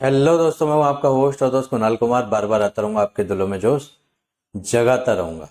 Hello दोस्तों, मैं हूं आपका होस्ट और दोस्त कुणाल कुमार। बार बार आता रहूंगा, आपके दिलों में जोश जगाता रहूंगा।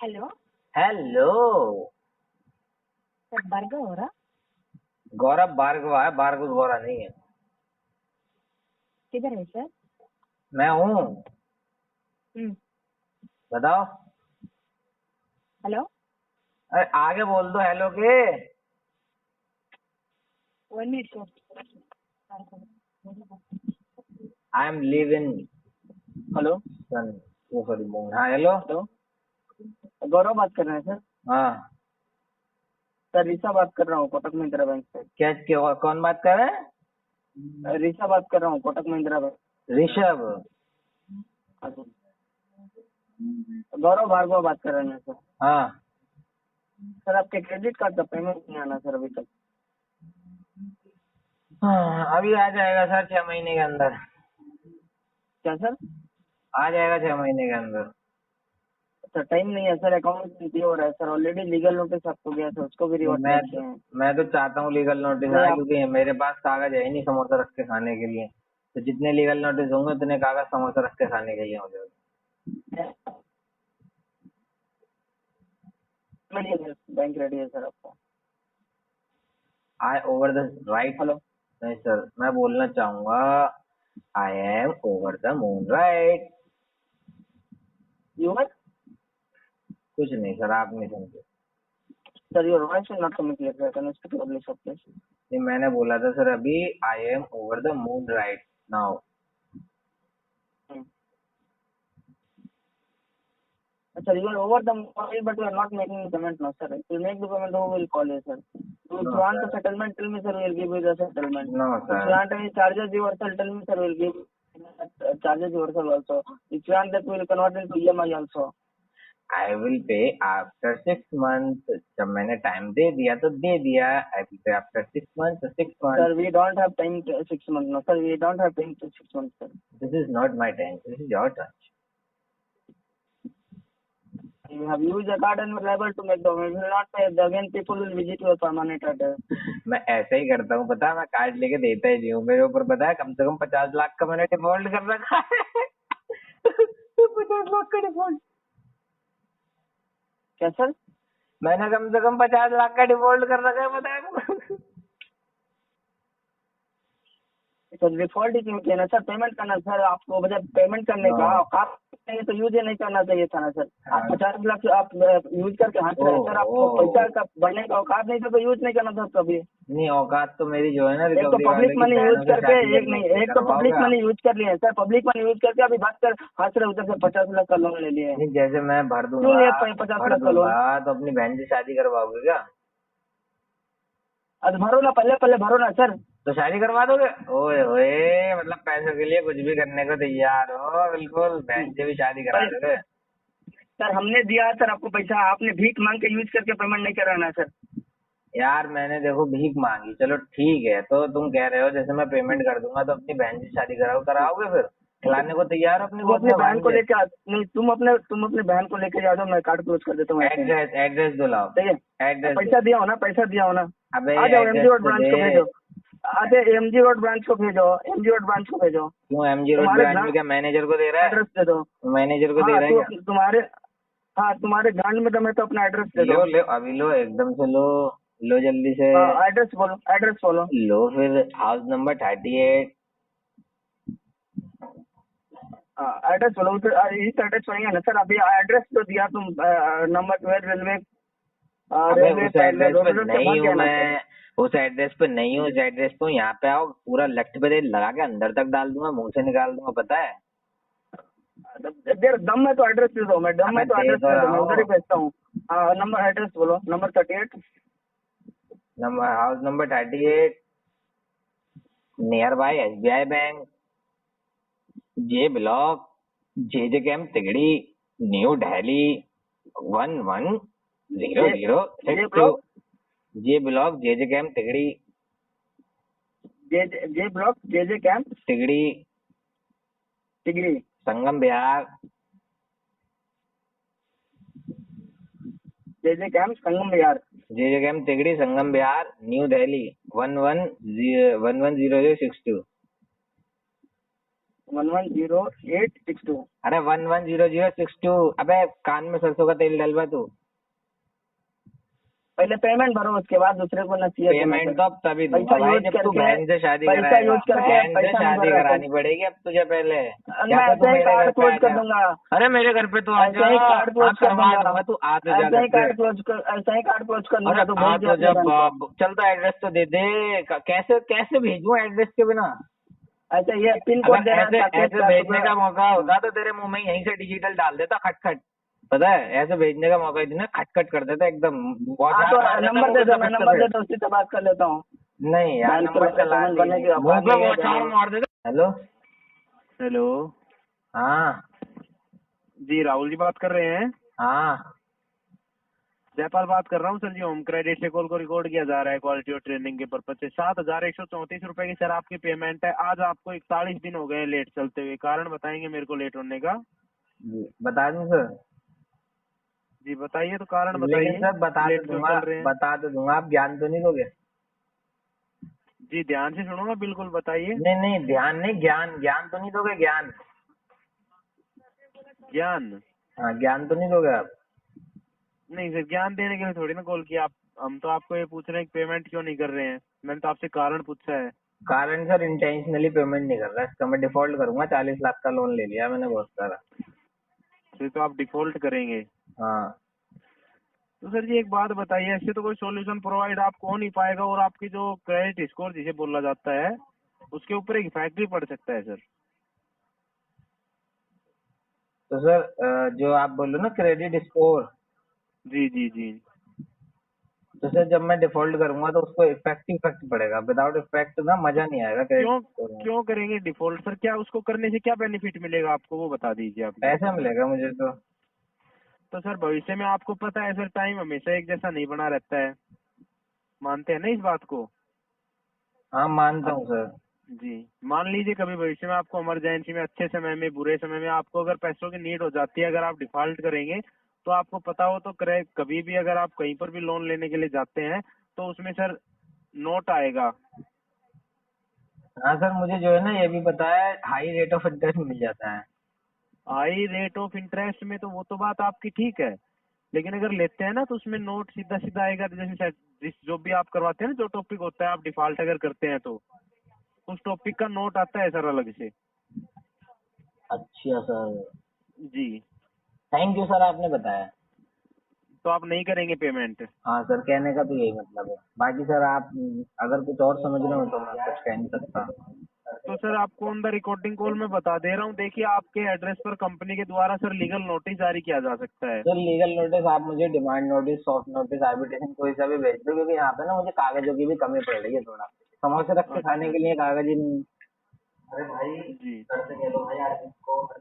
हेलो। हेलो। सर भार्गव हो रहा? गौरव भार्गव है, भार्गव गौरव नहीं है। किधर है सर? मैं हूँ। हम्म। बताओ। हेलो। अरे आगे बोल दो हेलो के। 1 minute I am living hello. Sun. वो सॉरी मून। हाँ हेलो। हेलो। गौरव बात कर रहे हैं सर? हाँ सर ऋषा बात कर रहा हूँ कोटक महिंद्रा बैंक से। क्या कौन बात कर रहे हैं? ऋषा बात कर रहा हूँ कोटक महिंद्रा बैंक। ऋषभ। हाँ सर। गौरव भार्गव बात कर रहे हैं सर। हाँ सर आपके क्रेडिट कार्ड का पेमेंट नहीं आना सर अभी तक। हाँ, अभी आ जाएगा सर 6 महीने के अंदर। क्या सर? आ जाएगा 6 महीने के अंदर। सर टाइम नहीं है सर, अकाउंट में हो रहा है सर। ऑलरेडी लीगल नोटिस आपको गया था, उसको भी तो रिवर्ट मैं नहीं किए हैं। मैं तो चाहता हूँ लीगल नोटिस तो आए, आप क्योंकि मेरे पास कागज है ही नहीं समोसा रख के खाने के लिए। तो जितने लीगल नोटिस होंगे उतने कागज समोसा रख के खाने के लिए हो जाएगा। बैंक रेडी है सर आपको। I over the right. Hello. नहीं सर, मैं बोलना चाहूंगा I am over the moon right. Your कुछ नहीं सर, आप नहीं समझे। Sir your voice is not coming clear, can you speak please sir please? नहीं, मैंने बोला था सर अभी I am over the moon right now. Sir, you are over the money, but you are not making the payment now, sir. If you make the payment, who will call you, sir? If no you want the sir, settlement, tell me, sir, we will give you the settlement. No If you sir, want any charges reversal, tell me, sir, we will give charges reversal also. If you want that, we will convert into EMI also. I will pay after 6 month. जब मैंने time दे दिया तो दे दिया। I will pay after 6 month, 6 month. Sir, we don't have time to 6 months, no, sir. We don't have time to 6 months, sir. This is not my time, this is your time. You have used the card and you are liable to make the payment. If you will not pay, again people will visit your permanent address. मैं ऐसे ही करता हूँ, पता है, मैं card लेके देता ही नहीं हूँ। मेरे ऊपर पता है कम से कम 50 लाख का मैंने डिफॉल्ट कर रखा है। 50 लाख का डिफॉल्ट। क्या सर? मैंने कम से कम 50 लाख का डिफॉल्ट कर रखा है, पता है। सर डिफॉल्ट ही क्यों किया ना सर? पेमेंट करना सर, आपको जब पेमेंट करने का नो। औकात नहीं है तो यूज ही नहीं करना चाहिए था ना सर। आप हाँ। 50 लाख आप यूज करके हंस रहे हैं सर, आपको पैसा का बढ़ने का औकात नहीं था तो यूज नहीं करना था कभी। नहीं, औकात तो मेरी जो है ना, एक तो रिकवरी पब्लिक वाले की मनी यूज बहनों से करके, शादी एक करने नहीं, की। एक तो पब्लिक करवाओगे मनी आप? यूज कर लिए सर, पब्लिक मनी यूज करके अभी बात कर हंस रहे उधर से 50 लाख का लोन ले लिए। नहीं, जैसे मैं भर क्यों दूंगा, लिए 50 लाख का लोन? तो अपनी बहन से शादी करवाओगे क्या? अब भरो ना, पहले पहले भरो ना सर। तो शादी करवा दोगे? ओए होए, मतलब पैसों के लिए कुछ भी करने को तैयार हो। बिल्कुल, बहन से भी शादी करा पहले दोगे? सर हमने दिया सर आपको पैसा, आपने भीख मांग के यूज करके पेमेंट नहीं कराना सर। यार मैंने देखो भीख मांगी, चलो ठीक है, तो तुम कह रहे हो जैसे मैं पेमेंट कर दूंगा तो अपनी बहन से शादी कराओगे फिर? खिलाने को तैयार हो अपनी तुम गोद अपने में बहन को भांजे? लेके आ, नहीं, तुम अपने बहन को लेके जा दो, मैं कार्ड क्लोज कर देता हूँ ऐसे ही। एड्रेस एड्रेस दो, लाओ। ठीक है, एड्रेस दो। पैसा दिया हो ना, पैसा दिया हो ना। अबे आ जाओ एमजी एड्रेस रोड तो ब्रांच दे। को भेजो। आधे एमजी रोड ब्रांच को भेजो, एमजी रोड ब्रांच को भेजो। क्यों एमजी रोड तुम्हारे ब्रांच में क्या मैनेजर को दे रहा है? एड्रेस दे दो। मैनेजर को दे हाँ रहा है तो क्या? तुम्हारे, हाँ तुम्हारे गांड में दम है तो अपना एड्रेस दे दो। लो लो, अभी लो, एकदम से लो। लो जल्दी से। हाँ एड्रेस बोलो, एड्रेस बोलो। लो फिर, हाउस नंबर 38। हाँ एड्रेस बोलो, इस एड्रेस पर ही है ना सर? अभी एड्रेस तो दिया तुम, नंबर 12 रेलवे, अबे रेलवे उस एड्रेस पे रोड से नहीं भाग हूँ गया ना सर। मैं। उस एड्रेस पे नहीं हूँ, उस एड्रेस पे हूँ। यहाँ पे आओ, पूरा लेफ्ट पे लगा के अंदर तक डाल दूंगा, मुंह से निकाल दूंगा, पता है। देर दम में तो एड्रेस दे दो, मैं दम अबे में तो दे एड्रेस तो दे दो, रहा मैं उधर ही हूँ। भेजता हूँ। हाँ नंबर, एड्रेस बोलो, number 38। Number, house number 38, near by SBI bank, J block, J camp Tigri, new Delhi, 1100 J 62। Block, J block, J camp Tigri. J block, J camp Tigri. डिग्री, Sangam Vihar. J camp Sangam Vihar. JJKM Tigri Sangam Vihar new Delhi 110062। 110862। अरे 110062। अबे कान में सरसों का तेल डलवा तू। पहले पेमेंट भरो, उसके बाद दूसरे को नसीहत देना पेमेंट सर। तो अब तभी दूंगा पैसा भाई यूज जब तू करके, बहन से शादी पैसा कराएगा। यूज करके बहन से पैसा नहीं शादी भर रहा करानी सर। पड़ेगी अब तुझे पहले। मैं या तो तू ऐसे ही मेरे कार्ड घर पे क्लोज आ कर जा। दूंगा। अरे मेरे घर पे तो आ ऐसे जा। ही कार्ड क्लोज कर करवा दूंगा। दूंगा, तू आ तो जा ऐसे ही घर पे। कार्ड क्लोज कर, ऐसे ही कार्ड क्लोज कर दूंगा। अरे तो आ भेज दे तो अपने जब बहन को। चल तो एड्रेस तो दे दे। कैसे कैसे भेजूं एड्रेस के बिना? ऐसे ये पिन कोड अगर दे रहा ऐसे है ऐसे भेजने का मौका होता तो तेरे मुंह में यहीं से डिजिटल डाल देता खटखट। पता है ऐसे भेजने का मौका इतना खटखट कर देता एकदम। हाँ तो नंबर दे दो, मैं नंबर दे दो, उसी से बात कर लेता हूँ। नहीं यार बैंक नंबर चला पेमेंट करने की मुंह औकात पे नहीं है बौछार देने। मार देता। हेलो हेलो हाँ जी, राहुल जी बात कर रहे हैं। हाँ जयपाल बात कर रहा हूँ सर जी। होम क्रेडिट से कॉल को रिकॉर्ड किया जा रहा है क्वालिटी और ट्रेनिंग के पर्पज से। 7,134 की सर आपकी पेमेंट है। आज आपको 41 दिन हो गए लेट चलते हुए। कारण बताएंगे मेरे को लेट होने का? जी बता दूं सर। जी बताइए, तो कारण लेकिन बताइए, सर बता लेट तो क्यों दूंगा, चल रहे हैं? बता तो दूंगा, आप ज्ञान तो नहीं दोगे? जी ध्यान से सुनूंगा, बिल्कुल बताइए। नहीं नहीं ध्यान नहीं, ज्ञान ज्ञान तो नहीं दोगे? ज्ञान ज्ञान? हाँ ज्ञान तो नहीं दोगे आप? नहीं सर, ज्ञान देने के लिए थोड़ी ना कॉल किया। आप हम तो आपको ये पूछ रहे हैं कि पेमेंट क्यों नहीं कर रहे हैं। मैंने तो आपसे कारण पूछा है। कारण सर इंटेंशनली पेमेंट नहीं कर रहा, इसका मैं डिफॉल्ट करूंगा। 40 लाख का लोन ले लिया मैंने बहुत सारा। फिर तो आप डिफॉल्ट करेंगे। हाँ तो सर जी एक बात बताइए, ऐसे तो कोई सॉल्यूशन प्रोवाइड आपको हो नहीं पाएगा, और आपकी जो क्रेडिट स्कोर जिसे बोला जाता है उसके ऊपर एक इफेक्ट भी पड़ सकता है सर। तो सर जो आप बोलो ना क्रेडिट स्कोर, जी जी जी। तो सर जब मैं डिफॉल्ट करूंगा तो उसको इफेक्ट पड़ेगा। विदाउट इफेक्ट ना मजा नहीं आएगा क्रेडिट क्यों स्कोर में। क्यों करेंगे डिफॉल्ट सर? क्या उसको करने से क्या बेनिफिट मिलेगा आपको, वो बता दीजिए आप। पैसा मिलेगा मुझे तो सर भविष्य में आपको पता है सर, टाइम हमेशा एक जैसा नहीं बना रहता है। मानते हैं ना इस बात को? हाँ मानता अब हूँ सर। जी मान लीजिए कभी भविष्य में आपको इमरजेंसी में, अच्छे समय में, बुरे समय में आपको अगर पैसों की नीड हो जाती है, अगर आप डिफॉल्ट करेंगे तो आपको पता हो तो करे, कभी भी अगर आप कहीं पर भी लोन लेने के लिए जाते हैं तो उसमें सर नोट आएगा। हाँ सर मुझे जो है ना ये भी पता है, हाई रेट ऑफ इंटरेस्ट मिल जाता है। हाई रेट ऑफ इंटरेस्ट में तो वो तो बात आपकी ठीक है, लेकिन अगर लेते हैं ना तो उसमें नोट सीधा सीधा आएगा। जैसे जो भी आप करवाते हैं ना, जो टॉपिक होता है, आप डिफॉल्ट अगर करते हैं तो उस टॉपिक का नोट आता है सर अलग से। अच्छा सर, जी। थैंक यू सर आपने बताया। तो आप नहीं करेंगे पेमेंट? हाँ सर कहने का तो यही मतलब है। बाकी सर आप अगर कुछ और समझ रहे हो तो मैं कुछ कह नहीं सकता। तो सर आपको ऑन द रिकॉर्डिंग कॉल में बता दे रहा हूँ। देखिए आपके एड्रेस पर कंपनी के द्वारा सर लीगल नोटिस जारी किया जा सकता है। सर लीगल नोटिस आप मुझे demand notice, soft notice, arbitration कोई सा भी भेज दो, क्योंकि यहाँ पे ना मुझे कागजों की भी कमी पड़ रही है थोड़ा। समोसे रख के खाने के लिए कागज ही नहीं। अरे भाई जी। घर से कह दो भाई आज इसको भी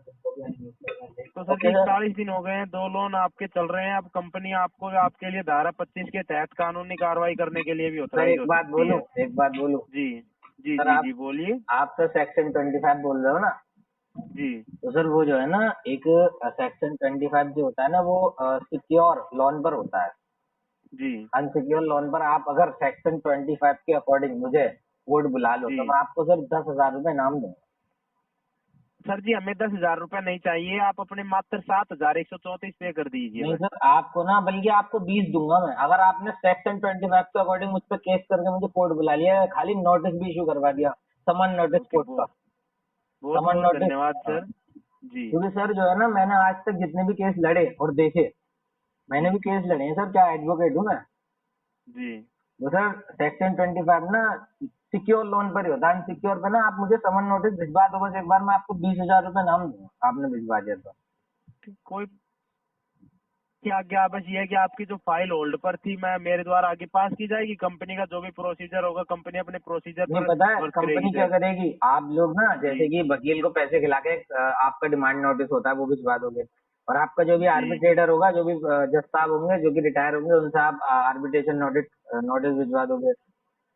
तो सर जी 40 दिन हो गए हैं, 2 लोन आपके चल रहे हैं। अब कंपनी आपको आपके लिए धारा 25 के तहत कानूनी कार्रवाई करने के लिए भी सर ऑथराइज एक हो बात सकती बोलूं, है। एक बात बोलूं जी जी सर, जी जी बोलिए। आप तो सेक्शन 25 बोल रहे हो ना? जी तो सर वो जो है ना एक सेक्शन 25 जो होता है ना वो सिक्योर लोन पर होता है। जी अनसिक्योर लोन पर आप अगर सेक्शन 25 के अकॉर्डिंग मुझे कोर्ट बुला लो जी। तो मैं आपको सर 10,000 रुपए इनाम दूंगा। सर जी हमें 10,000 रुपए नहीं चाहिए, आप अपने मात्र 7,134 पे कर दीजिए नहीं बस। सर आपको ना, बल्कि आपको 20 दूंगा मैं, अगर आपने सेक्शन 25 के अकॉर्डिंग मुझ पर केस करके मुझे कोर्ट बुला लिया, खाली नोटिस भी इशू करवा दिया, समन नोटिस ओके, कोर्ट का, बहुत समन बहुत नोटिस। धन्यवाद हाँ, सर। जी क्योंकि सर जो है ना मैंने आज तक जितने भी केस लड़े और देखे, मैंने भी केस लड़े हैं सर, क्या एडवोकेट हूँ मैं। जी। तो सर सेक्शन 25 ना सिक्योर लोन पर ही होता है, अनसिक्योर पे ना आप मुझे समन नोटिस भिजवा दो बस एक बार, मैं आपको 20,000 रुपए इनाम दूंगा, आपने भिजवा दिया तो। कोई क्या क्या, बस ये है कि आपकी जो फाइल होल्ड पर थी, मैं मेरे द्वारा आगे पास की जाएगी। कंपनी का जो भी प्रोसीजर होगा, कंपनी अपने प्रोसीजर नहीं पर पता है वर्क कंपनी करेगी क्या सर। करेगी, आप लोग ना जैसे जी कि वकील को पैसे खिला के आपका डिमांड नोटिस होता है वो भिजवा दोगे, और आपका जो भी जी आर्बिट्रेटर होगा, जो भी जज साहब होंगे जो कि रिटायर होंगे, उनसे आप आर्बिट्रेशन नोटिस नोटिस भिजवा दोगे।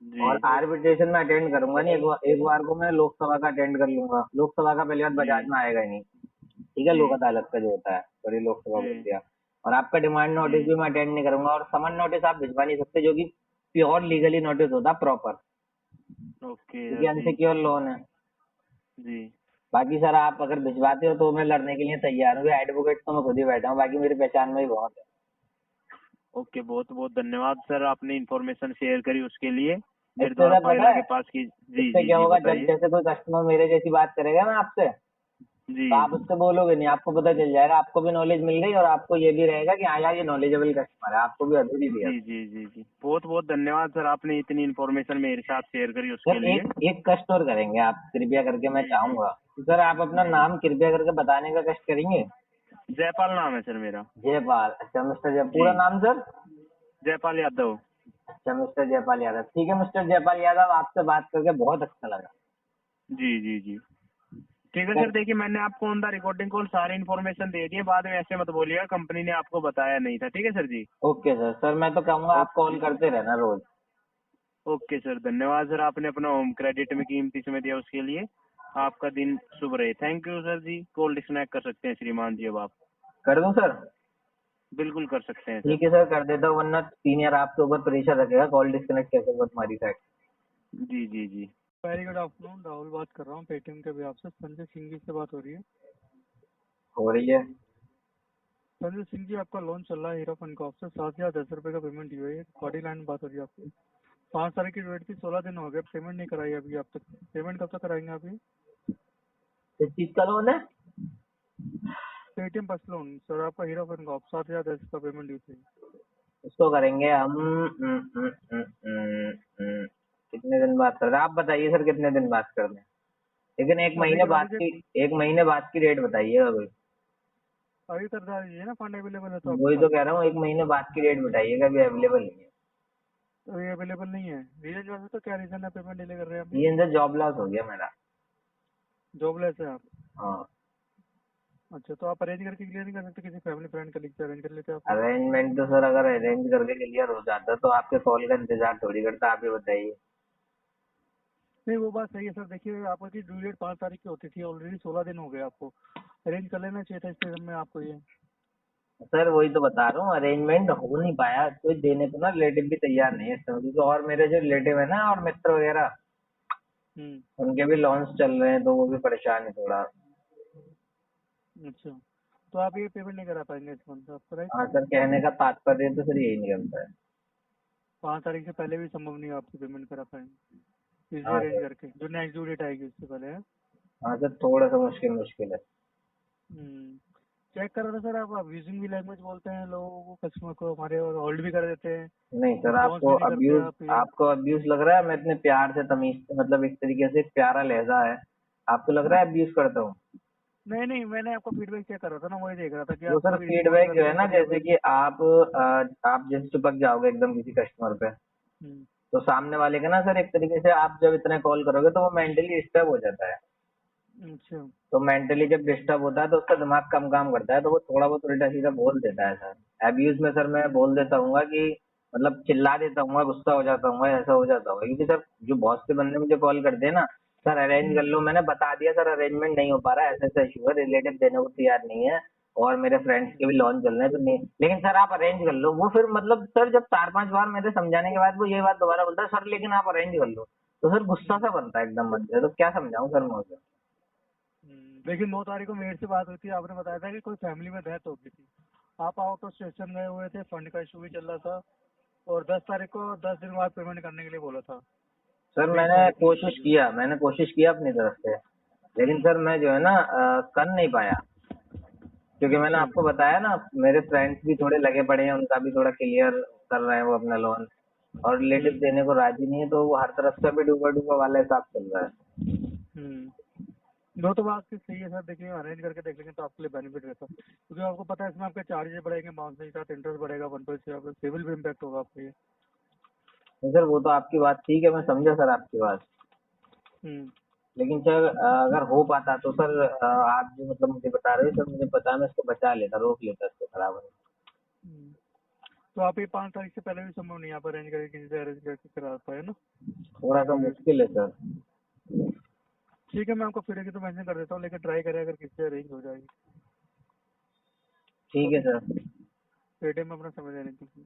जी और आर्बिट्रेशन में अटेंड करूंगा नहीं, एक बार को मैं लोकसभा का अटेंड कर लूंगा। लोकसभा का पहली बात जी बजाज में आएगा ही नहीं, ठीक है, जी लोक अदालत का जो होता है, सॉरी लोकसभा बोल जी दिया। और आपका डिमांड नोटिस भी मैं अटेंड नहीं करूंगा, और समन नोटिस आप भिजवा नहीं सकते, जो कि प्योर लीगली नोटिस होता प्रॉपर, ओके क्योंकि सर जी। अनसिक्योर लोन है। जी बाकी सर आप अगर भिजवाते हो तो मैं लड़ने के लिए तैयार हूँ, एडवोकेट तो मैं खुद ही बैठा हूँ, बाकी मेरी पहचान में ही बहुत है। ओके, बहुत बहुत धन्यवाद सर, आपने इन्फॉर्मेशन शेयर करी उसके लिए, मेरे इससे द्वारा सर फाइल पता आगे है पास की। जी इससे जी क्या जी होगा, जब बताइए। जैसे कोई कस्टमर मेरे जैसी बात करेगा ना आपसे, जी तो आप उससे बोलोगे नहीं, आपको पता चल जाएगा, आपको भी नॉलेज मिल गई और आपको ये भी रहेगा कि हाँ यार ये नॉलेजेबल कस्टमर है, आपको भी अधूरी दिया। जी जी जी जी, बहुत बहुत धन्यवाद सर, आपने इतनी इन्फॉर्मेशन मेरे साथ शेयर करी उसके सर लिए। एक एक कष्ट और करेंगे आप कृपया करके, मैं जी जी चाहूंगा कि सर आप अपना नाम कृपया करके बताने का कष्ट करेंगे। जयपाल नाम है सर मेरा। जयपाल, अच्छा मिस्टर जय, जी पूरा नाम सर? जयपाल यादव। अच्छा मिस्टर जयपाल यादव, ठीक है मिस्टर जयपाल यादव, आपसे बात करके बहुत अच्छा लगा। जी जी जी ठीक है सर सर, देखिए मैंने आपको ऑन द रिकॉर्डिंग कॉल सारी इन्फॉर्मेशन दे दी है, बाद में ऐसे मत बोलिएगा कंपनी ने आपको बताया नहीं था, ठीक है सर जी। ओके सर, सर मैं तो कहूंगा आप कॉल ओके करते रहना रोज। ओके सर, धन्यवाद सर, आपने अपना होम क्रेडिट में कीमती समय दिया उसके लिए। आपका दिन शुभ रहे। थैंक यू सर जी, कॉल डिस्कनेक्ट कर सकते हैं श्रीमान जी अब आप। कर दूं सर? बिल्कुल कर सकते हैं सर। ठीक है सर, कर देता हूँ, वरना सीनियर आपके ऊपर प्रेशर रखेगा, कॉल डिस्कनेक्ट कैसे होगा तुम्हारी साइड। जी जी जी वेरी गुड आफ्टरनून, राहुल बात कर रहा हूँ पेटीएम के बिहाफ से। संजय सिंह जी से बात हो रही है। हो रही है। संजय सिंह जी, आपका लोन चल रहा है हीरो फनकॉर्प से, 7,010 रुपये का पेमेंट हुई है। बॉडी लाइन बात हो रही है आपकी। 5 तारीख की डेट थी, 16 दिन हो गए, पेमेंट नहीं कराई अभी आप तक। पेमेंट कब तक कराएंगे आप ये? किस चीज का लोन है? पेटीएम पर्सनल लोन सर, आपका हीरो फनकॉर्प 7,010 का पेमेंट ड्यू थी। उसको करेंगे हम। कितने दिन बात कर रहे हैं आप बताइए सर, कितने दिन बात कर रहे हैं? लेकिन एक अभी महीने करवा बाद की, दीजिए, एक महीने बाद की डेट बताइएगा कोई। अभी करवा दीजिए ना, फंड अवेलेबल है तो आपके वही पास। तो कह रहा हूँ, एक महीने बाद की डेट बताइएगा, अभी अवेलेबल नहीं है। तो ये अवेलेबल नहीं है, रीजन जो है तो क्या रीजन है पेमेंट डिले कर रहे हैं आप? ये इनसे जॉब लॉस हो गया मेरा। जॉबलेस है आप? हाँ। अच्छा, तो आप अरेंज करके क्लियर नहीं कर सकते? किसी फैमिली फ्रेंड कलीग से अरेंज कर लेते आप? अरेंजमेंट तो सर अगर अरेंज करके क्लियर हो जाता तो आपके कॉल का इंतजार थोड़ी करता, आप ही बताइए। नहीं, वो बात सही है सर। देखिए, आपकी ड्यू डेट 5 तारीख की होती थी, ऑलरेडी 16 दिन हो गए आपको। अरेंज कर लेना चाहिए था इस टाइम में आपको ये। सर वही तो बता रहा हूँ, अरेंजमेंट हो नहीं पाया, कोई देने को ना रिलेटिव भी तैयार नहीं है इस समय, क्योंकि और मेरे जो रिलेटिव है ना और मित्र वगैरह, उनके भी लॉन्च चल रहे हैं तो वो भी परेशान है थोड़ा। अच्छा, तो आप ये पेमेंट नहीं करा पाएंगे इस मंथ आपको, राइट? हाँ सर, कहने का तात्पर्य तो सर यही निकलता है। 5 तारीख से पहले भी संभव नहीं है आपकी पेमेंट करा पाएंगे इसे हाँ अरेंज सर। करके, जो नेक्स्ट ड्यू डेट आएगी उससे पहले है। हाँ सर, थोड़ा सा मुश्किल है। चेक कर रहा था सर, आप अब्यूजिंग भी लैंग्वेज बोलते हैं लोगों को, कस्टमर को हमारे, और होल्ड भी कर देते हैं, नहीं सर, रिस्पॉन्स भी नहीं करते आप ये। आपको अब्यूज लग रहा है? मैं इतने प्यार से तमीज से, मतलब एक तरीके से एक प्यारा लहजा है, आपको लग रहा है अब्यूज करता हूँ? नहीं नहीं, मैंने आपका फीडबैक चेक कर रहा था ना, वही देख रहा था कि वो आप सर कभी रिस्पॉन्स फीडबैक जो करते है हैं, ना, कभी जैसे अवॉइड। कि आप जैसे चिपक जाओगे एकदम किसी कस्टमर पे, तो सामने वाले का ना सर एक तरीके से आप जब इतने कॉल करोगे तो वो मेंटली डिस्टर्ब हो जाता है। अच्छा। तो मेंटली जब डिस्टर्ब होता है तो उसका दिमाग कम काम करता है, तो वो थोड़ा बहुत उल्टा सीधा बोल देता है सर। अब्यूज में सर मैं बोल देता हूँ कि मतलब चिल्ला देता हूँ, गुस्सा हो जाता हूँ, ऐसा हो जाता हूँ, क्योंकि सर जो बॉस के बंदे मुझे कॉल करते हैं ना, सर अरेंज कर लो, मैंने बता दिया सर अरेंजमेंट नहीं हो पा रहा है, ऐसा ऐसा इशू है, रिलेटिव देने को तैयार नहीं है और मेरे फ्रेंड्स के भी लॉन्च चल रहे हैं, तो नहीं, लेकिन सर आप अरेंज कर लो। वो फिर मतलब सर जब 4-5 बार मेरे समझाने के बाद वो ये बात दोबारा बोलता है, सर लेकिन आप अरेंज कर लो, तो सर गुस्सा सा बनता है एकदम मन से, तो क्या समझाऊं सर मैं उसे। लेकिन 9 तारीख को मेरे से बात हुई थी, आपने बताया था कि कोई फैमिली में डेथ हो गई थी, आप आउट ऑफ स्टेशन गए हुए थे, फंड का इशू भी चल रहा था, और 10 तारीख को 10 दिन बाद पेमेंट करने के लिए बोला था। सर 20 तारीख की मैंने कोशिश किया अपनी तरफ से, लेकिन सर मैं जो है ना कर नहीं पाया, क्योंकि मैंने अच्छा। आपको बताया ना, मेरे फ्रेंड्स भी थोड़े लगे पड़े हैं, उनका भी थोड़ा क्लियर कर रहे हैं वो अपना लोन, और रिलेटिव देने को राजी नहीं है, तो वो हर तरफ से भी डूबा डूबा वाला हिसाब चल रहा है। दो तो बात की सही है सर, देखिए अरेंज करके देख लेंगे तो आपके लिए बेनिफिट रहता, क्योंकि आपको पता है इसमें आपके चार्जेस बढ़ेंगे, बाउंस के साथ इंटरेस्ट बढ़ेगा, 1% आपका सिविल भी इम्पैक्ट होगा आपके ये। नहीं सर, वो तो आपकी बात ठीक है, मैं समझा सर आपकी बात, हम्म, लेकिन सर अगर हो पाता तो सर आप जो मतलब मुझे बता रहे हो सर, मुझे पता है मैं इसको बचा लेता, रोक लेता इसको खराब होने हम्म। तो आप ये 5 तारीख से पहले भी संभव नहीं आप अरेंज करके किसी से अरेंज करके करा पाए ना? से। थोड़ा सा मुश्किल है सर। ठीक है, मैं आपको फिर तो मेंशन कर देता हूँ, लेकिन ट्राई करें अगर किसी से अरेंज हो जाएगी। ठीक है ओके। सर। पेटीएम में अपना समय देने के लिए।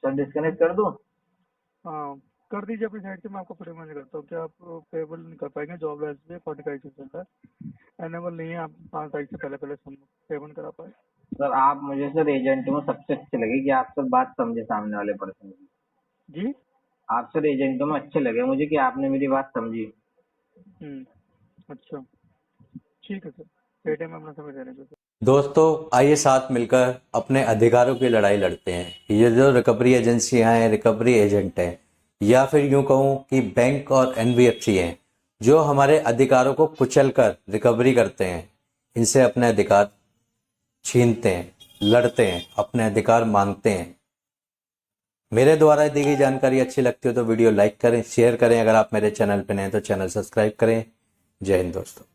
सर डिस्कनेक्ट कर दूं? हाँ कर दीजिए अपनी साइड से, मैं आपको पेमेंट करता हूँ। क्या आप पेबल नहीं कर पाएंगे? जॉब लाइस पे 45 चल रहा है, एनेबल नहीं है, आप 5 तारीख से पहले पेमेंट करा पाए। सर आप मुझे सर एजेंट में सबसे अच्छे लगे कि आप सर बात समझे सामने वाले पर्सन की। जी आप सर एजेंटों में अच्छे लगे मुझे कि आपने मेरी बात समझी। अच्छा ठीक है सर, पेटीएम में अपना समय देने के लिए। दोस्तों आइए साथ मिलकर अपने अधिकारों की लड़ाई लड़ते हैं। ये जो रिकवरी एजेंसियां हैं, रिकवरी एजेंट हैं, या फिर यूं कहूं कि बैंक और एनबीएफसी हैं, जो हमारे अधिकारों को कुचलकर रिकवरी करते हैं, इनसे अपने अधिकार छीनते हैं, लड़ते हैं, अपने अधिकार मांगते हैं। मेरे द्वारा दी गई जानकारी अच्छी लगती हो तो वीडियो लाइक करें, शेयर करें। अगर आप मेरे चैनल पर नए हैं तो चैनल सब्सक्राइब करें। जय हिंद दोस्तों।